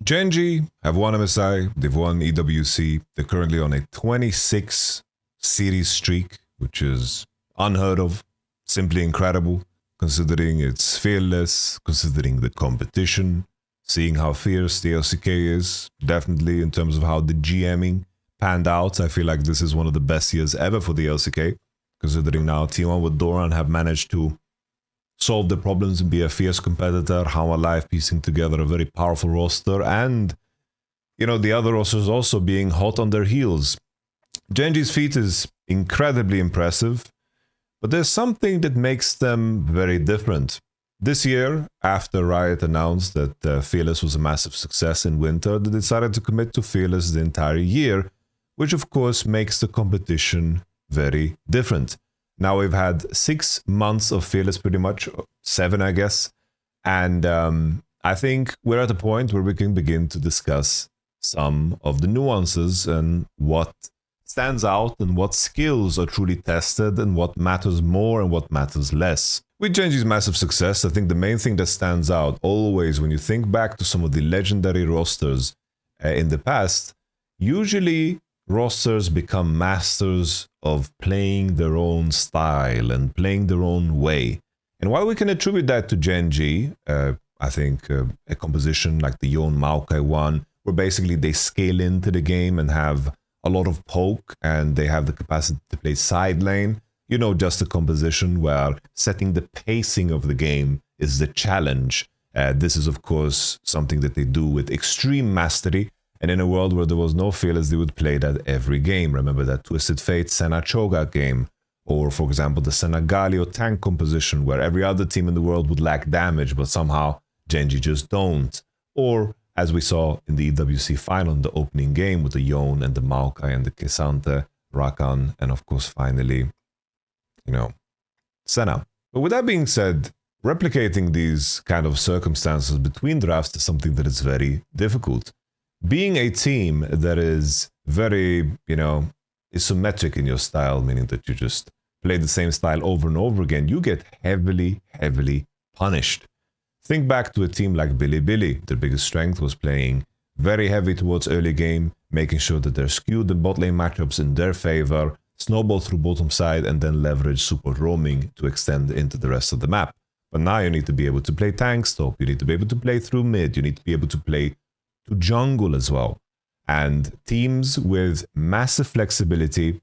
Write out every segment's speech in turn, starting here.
Genji have won MSI, they've won EWC, they're currently on a 26 series streak, which is unheard of, simply incredible, considering it's fearless, considering the competition, seeing how fierce the LCK is, definitely in terms of how the GMing panned out. I feel like this is one of the best years ever for the LCK, considering now T1 with Doran have managed to solve the problems and be a fierce competitor, How Alive piecing together a very powerful roster, and, you know, the other rosters also being hot on their heels. Genji's feat is incredibly impressive, but there's something that makes them very different. This year, after Riot announced that Fearless was a massive success in winter, they decided to commit to Fearless the entire year, which of course makes the competition very different. Now we've had 6 months of Fearless, pretty much 7, I guess, and I think we're at a point where we can begin to discuss some of the nuances and what stands out and what skills are truly tested and what matters more and what matters less. With Genji's massive success, I think the main thing that stands out always when you think back to some of the legendary rosters in the past, usually rosters become masters of playing their own style and playing their own way. And while we can attribute that to Genji, I think a composition like the Yon Maokai one, where basically they scale into the game and have a lot of poke and they have the capacity to play side lane, you know, just a composition where setting the pacing of the game is the challenge. This is, of course, something that they do with extreme mastery. And in a world where there was no Fearless, they would play that every game. Remember that Twisted Fate Senna Cho'Gath game, or for example the Senna Galio tank composition where every other team in the world would lack damage, but somehow Genji just don't. Or as we saw in the EWC final in the opening game with the Yon and the Maokai and the K'Sante, Rakan, and of course finally, you know, Senna. But with that being said, replicating these kind of circumstances between drafts is something that is very difficult. Being a team that is very, you know, isometric in your style, meaning that you just play the same style over and over again, you get heavily punished. Think back to a team like Bilibili. Their biggest strength was playing very heavy towards early game, making sure that they're skewed the bot lane matchups in their favor, snowball through bottom side, and then leverage support roaming to extend into the rest of the map. But now you need to be able to play tank stop, you need to be able to play through mid, you need to be able to play to jungle as well. And teams with massive flexibility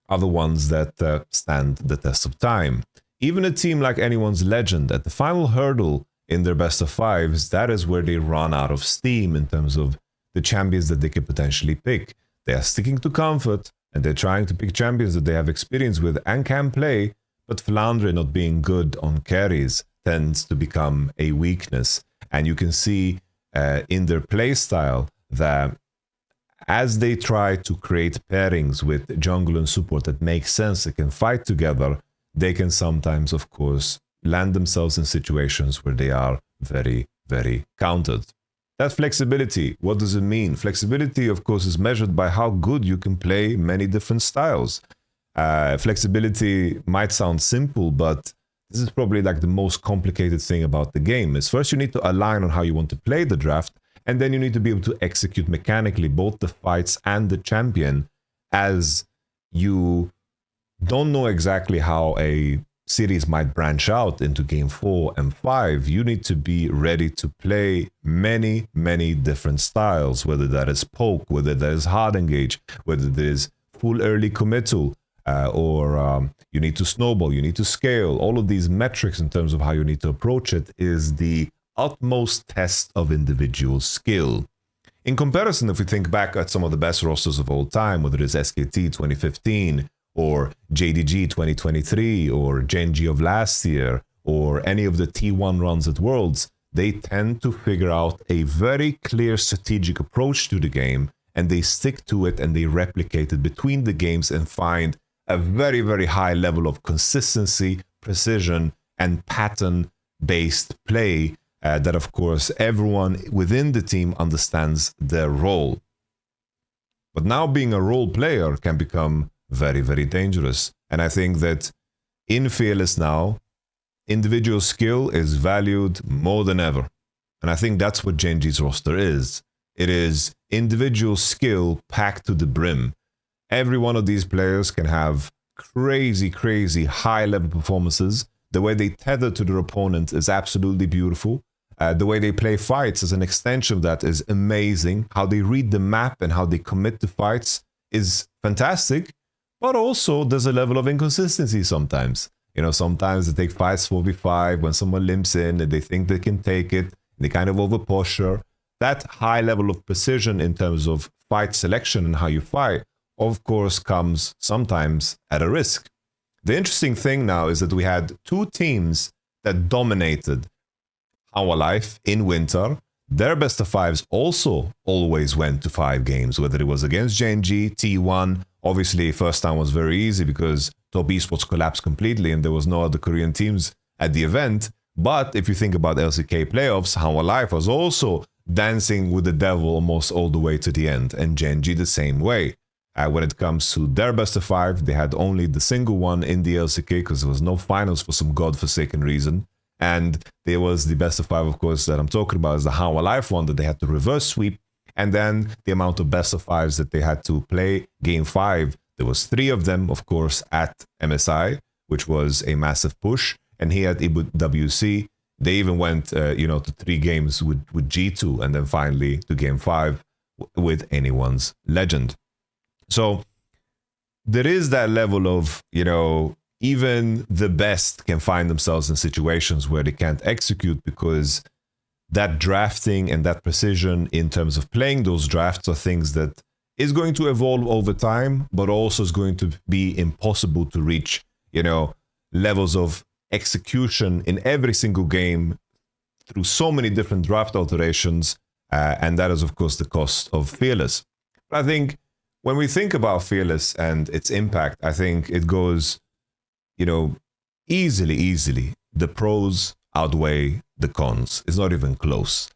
are the ones that stand the test of time. Even a team like Anyone's Legend, at the final hurdle in their best of fives, that is where they run out of steam in terms of the champions that they could potentially pick. They are sticking to comfort and they're trying to pick champions that they have experience with and can play, but Flandre not being good on carries tends to become a weakness. And you can see in their playstyle that as they try to create pairings with jungle and support that make sense, that can fight together, they can sometimes, of course, land themselves in situations where they are very countered. That flexibility, what does it mean? Flexibility, of course, is measured by how good you can play many different styles. Flexibility might sound simple, but this is probably like the most complicated thing about the game. Is first you need to align on how you want to play the draft, and then you need to be able to execute mechanically both the fights and the champion, as you don't know exactly how a series might branch out into game 4 and 5. You need to be ready to play many different styles, whether that is poke, whether that is hard engage, whether there is full early committal, or you need to snowball, you need to scale. All of these metrics in terms of how you need to approach it is the utmost test of individual skill. In comparison, if we think back at some of the best rosters of all time, whether it's SKT 2015 or JDG 2023 or Genji of last year or any of the T1 runs at Worlds, they tend to figure out a very clear strategic approach to the game, and they stick to it and they replicate it between the games and find a very high level of consistency, precision, and pattern-based play that, of course, everyone within the team understands their role. But now being a role player can become very dangerous. And I think that in Fearless now, individual skill is valued more than ever. And I think that's what Genji's roster is. It is individual skill packed to the brim. Every one of these players can have crazy high-level performances. The way they tether to their opponent is absolutely beautiful. The way they play fights as an extension of that is amazing. How they read the map and how they commit to fights is fantastic. But also, there's a level of inconsistency sometimes. You know, sometimes they take fights 4v5 when someone limps in and they think they can take it. They kind of over-posture. That high level of precision in terms of fight selection and how you fight, of course, comes sometimes at a risk. The interesting thing now is that we had two teams that dominated our life in winter. Their best of fives also always went to 5 games, whether it was against Genji, T1. Obviously, first time was very easy because Top Esports collapsed completely and there was no other Korean teams at the event. But if you think about LCK playoffs, our life was also dancing with the devil almost all the way to the end, and Genji the same way. When it comes to their best of 5, they had only the single one in the LCK because there was no finals for some godforsaken reason. And there was the best of 5, of course, that I'm talking about is the How Alive one that they had to reverse sweep. And then the amount of best of 5s that they had to play game 5, there was 3 of them, of course, at MSI, which was a massive push. And here at WC, they even went, to 3 games with G2 and then finally to game 5 with anyone's legend. So there is that level of, even the best can find themselves in situations where they can't execute because that drafting and that precision in terms of playing those drafts are things that is going to evolve over time, but also is going to be impossible to reach, levels of execution in every single game through so many different draft alterations. And that is, of course, the cost of Fearless. But I think when we think about Fearless and its impact, I think it goes, easily. The pros outweigh the cons. It's not even close.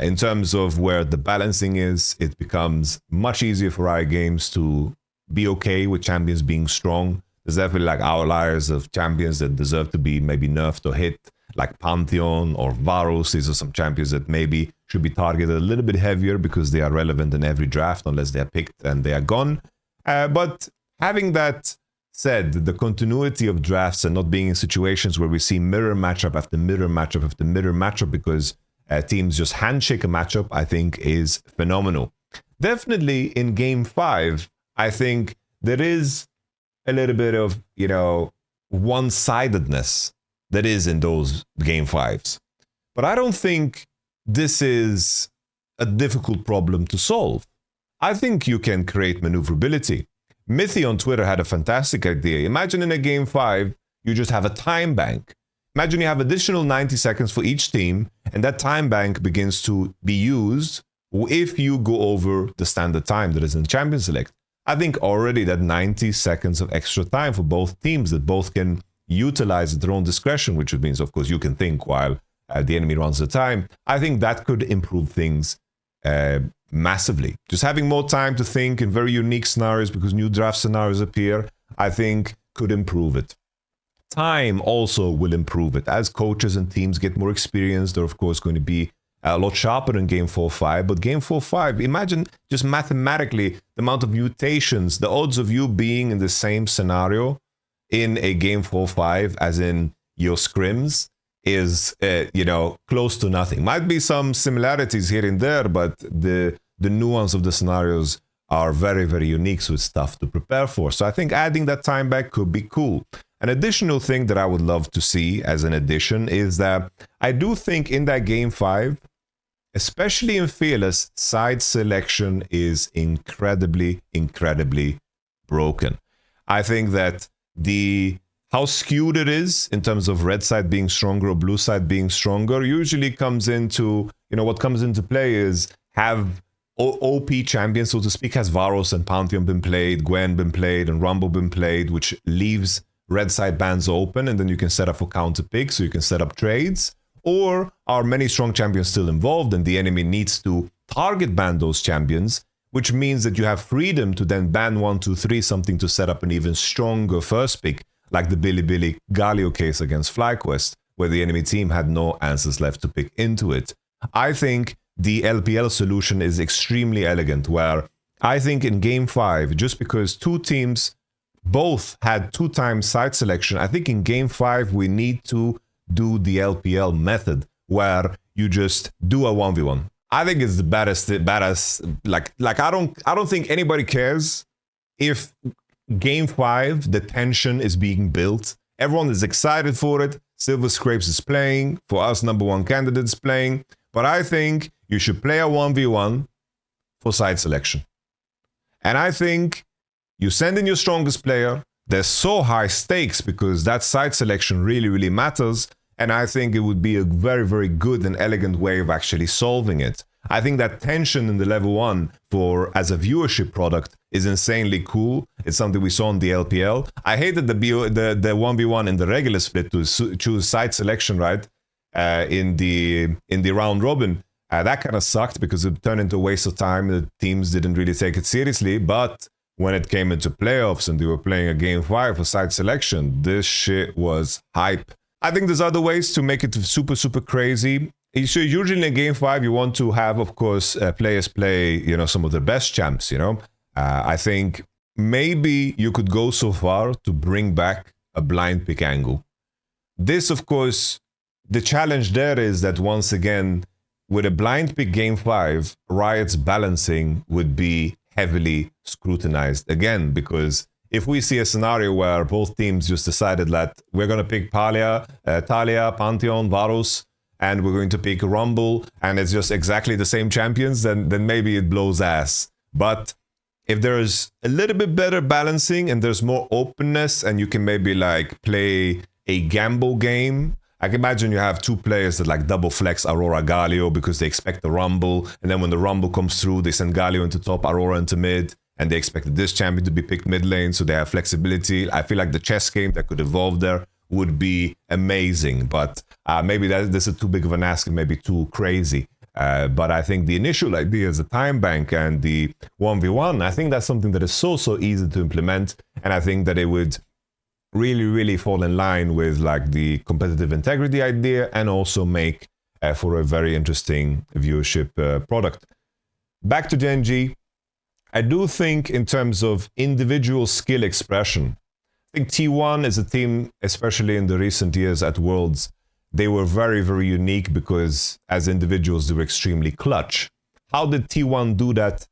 In terms of where the balancing is, it becomes much easier for Riot Games to be okay with champions being strong. There's definitely like outliers of champions that deserve to be maybe nerfed or hit, like Pantheon or Varus. These are some champions that maybe should be targeted a little bit heavier because they are relevant in every draft unless they are picked and they are gone. But having that said, the continuity of drafts and not being in situations where we see mirror matchup after mirror matchup after mirror matchup because teams just handshake a matchup, I think is phenomenal. Definitely in game 5, I think there is a little bit of, one-sidedness that is in those game 5s. But I don't think this is a difficult problem to solve. I think you can create maneuverability. Mithy on Twitter had a fantastic idea. Imagine in a game 5, you just have a time bank. Imagine you have additional 90 seconds for each team, and that time bank begins to be used if you go over the standard time that is in Champion Select. I think already that 90 seconds of extra time for both teams that both can utilize at their own discretion, which means, of course, you can think while the enemy runs the time. I think that could improve things massively. Just having more time to think in very unique scenarios because new draft scenarios appear, I think could improve it. Time also will improve it. As coaches and teams get more experienced, they're of course going to be a lot sharper in game 4-5. But game 4-5, imagine just mathematically the amount of mutations, the odds of you being in the same scenario in a game 4-5 as in your scrims is, close to nothing. Might be some similarities here and there, but the nuance of the scenarios are very, very unique, so it's tough to prepare for. So I think adding that time back could be cool. An additional thing that I would love to see as an addition is that I do think in that game 5, especially in Fearless, side selection is incredibly broken. I think that how skewed it is in terms of red side being stronger or blue side being stronger usually comes into, what comes into play is have OP champions, so to speak. Has Varus and Pantheon been played, Gwen been played, and Rumble been played, which leaves red side bans open, and then you can set up for counter picks, so you can set up trades. Or are many strong champions still involved and the enemy needs to target ban those champions, which means that you have freedom to then ban 1, 2, 3 something to set up an even stronger first pick, like the Billy Galio case against FlyQuest, where the enemy team had no answers left to pick into it. I think the LPL solution is extremely elegant, where I think in Game 5, just because two teams both had 2 times side selection, I think in Game 5 we need to do the LPL method, where you just do a 1v1. I think it's the baddest. Like I don't think anybody cares if Game 5 the tension is being built. Everyone is excited for it. Silver Scrapes is playing. For us, #1 candidates playing. But I think you should play a 1v1 for side selection. And I think you send in your strongest player. There's so high stakes because that side selection really, really matters. And I think it would be a very, very good and elegant way of actually solving it. I think that tension in the level 1 for as a viewership product is insanely cool. It's something we saw in the LPL. I hated the 1v1 in the regular split to choose side selection, right? In the round robin. That kind of sucked because it turned into a waste of time. The teams didn't really take it seriously. But when it came into playoffs and they were playing a Game 5 for side selection, this shit was hype. I think there's other ways to make it super, super crazy. So usually in Game 5, you want to have, of course, players play, you know, some of the best champs, you know. I think maybe you could go so far to bring back a blind pick angle. This, of course, the challenge there is that once again, with a blind pick Game 5, Riot's balancing would be heavily scrutinized again, because if we see a scenario where both teams just decided that we're going to pick Talia, Pantheon, Varus, and we're going to pick Rumble, and it's just exactly the same champions, then maybe it blows ass. But if there's a little bit better balancing and there's more openness, and you can maybe like play a gamble game, I can imagine you have 2 players that like double flex Aurora Galio because they expect the Rumble, and then when the Rumble comes through, they send Galio into top, Aurora into mid, and they expected this champion to be picked mid lane, so they have flexibility. I feel like the chess game that could evolve there would be amazing, but maybe this is too big of an ask and maybe too crazy. But I think the initial idea is the time bank and the 1v1. I think that's something that is so easy to implement, and I think that it would really, really fall in line with like the competitive integrity idea and also make for a very interesting viewership product. Back to Genji. I do think in terms of individual skill expression, I think T1 is a team, especially in the recent years at Worlds, they were very, very unique because as individuals, they were extremely clutch. How did T1 do that?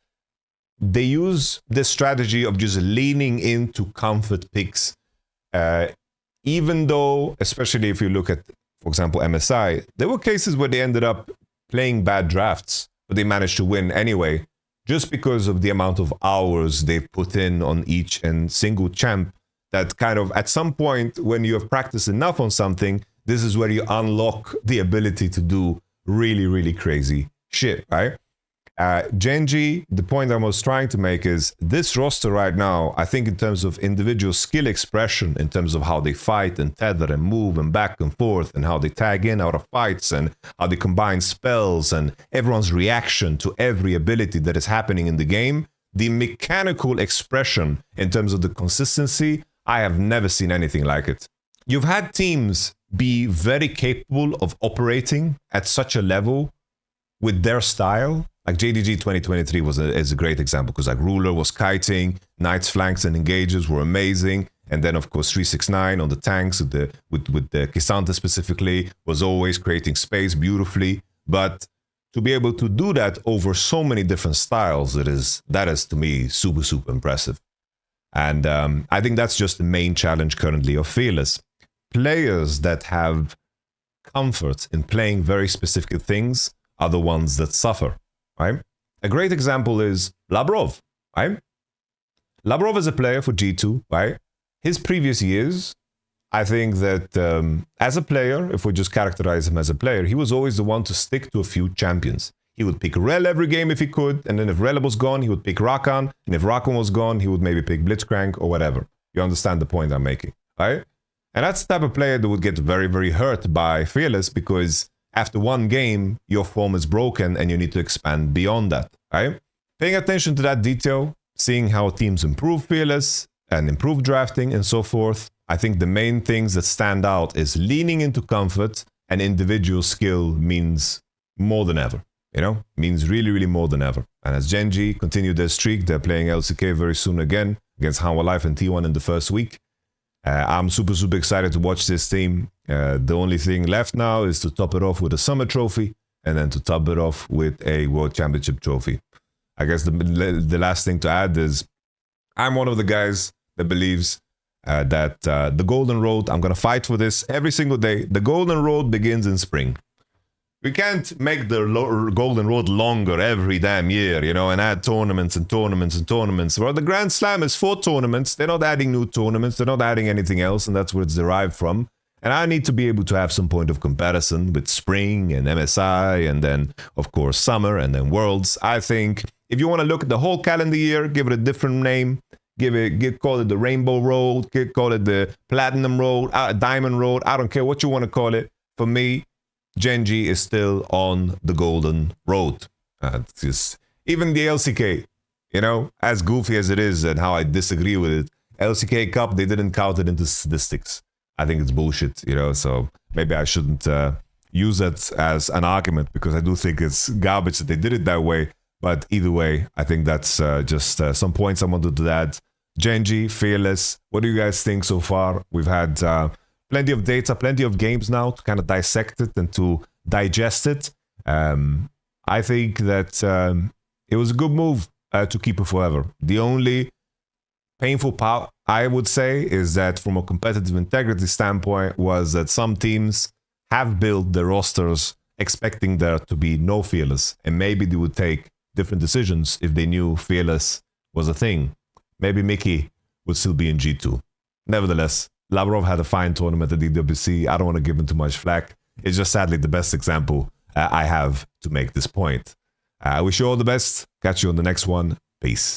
They use the strategy of just leaning into comfort picks. Even though, especially if you look at, for example, MSI, there were cases where they ended up playing bad drafts, but they managed to win anyway, just because of the amount of hours they've put in on each and single champ. That kind of, at some point, when you have practiced enough on something, this is where you unlock the ability to do really, really crazy shit, right? Genji, the point I was trying to make is this roster right now, I think in terms of individual skill expression, in terms of how they fight and tether and move and back and forth and how they tag in out of fights and how they combine spells and everyone's reaction to every ability that is happening in the game, the mechanical expression in terms of the consistency, I have never seen anything like it. You've had teams be very capable of operating at such a level with their style. Like JDG 2023 is a great example because like Ruler was kiting, Knight's flanks and engages were amazing, and then of course 369 on the tanks with the Kisanta specifically was always creating space beautifully. But to be able to do that over so many different styles, that is to me super impressive. And I think that's just the main challenge currently of Fearless. Players that have comfort in playing very specific things are the ones that suffer. Right? A great example is Labrov, right? Labrov is a player for G2, right? His previous years, I think that as a player, if we just characterize him as a player, he was always the one to stick to a few champions. He would pick Rel every game if he could, and then if Rel was gone, he would pick Rakan, and if Rakan was gone, he would maybe pick Blitzcrank or whatever. You understand the point I'm making, right? And that's the type of player that would get very, very hurt by Fearless because after one game, your form is broken and you need to expand beyond that, right? Paying attention to that detail, seeing how teams improve Fearless and improve drafting and so forth. I think the main things that stand out is leaning into comfort and individual skill means more than ever. you know, means really, really more than ever. And as Genji continue their streak, they're playing LCK very soon again against Hanwha Life and T1 in the first week. I'm super, super excited to watch this team. The only thing left now is to top it off with a Summer Trophy and then to top it off with a World Championship Trophy. I guess the last thing to add is I'm one of the guys that believes that the Golden Road, I'm going to fight for this every single day. The Golden Road begins in spring. We can't make the Golden Road longer every damn year, you know, and add tournaments and tournaments and tournaments. Well, the Grand Slam is 4 tournaments. They're not adding new tournaments. They're not adding anything else, and that's where it's derived from. And I need to be able to have some point of comparison with spring and MSI and then, of course, summer and then Worlds. I think if you want to look at the whole calendar year, give it a different name. Call it the Rainbow Road, call it the Platinum Road, Diamond Road. I don't care what you want to call it. For me, Genji is still on the Golden Road. Even the LCK, you know, as goofy as it is and how I disagree with it, LCK Cup, they didn't count it into statistics. I think it's bullshit, you know, so maybe I shouldn't use that as an argument because I do think it's garbage that they did it that way. But either way, I think that's just some points I wanted to add. Genji, Fearless, what do you guys think so far? We've had plenty of data, plenty of games now to kind of dissect it and to digest it. I think that it was a good move to keep it forever. The only painful part, I would say, is that from a competitive integrity standpoint was that some teams have built their rosters expecting there to be no Fearless, and maybe they would take different decisions if they knew Fearless was a thing. Maybe Mickey would still be in G2. Nevertheless, Lavrov had a fine tournament at DWC. I don't want to give him too much flack. It's just sadly the best example I have to make this point. I wish you all the best. Catch you on the next one. Peace.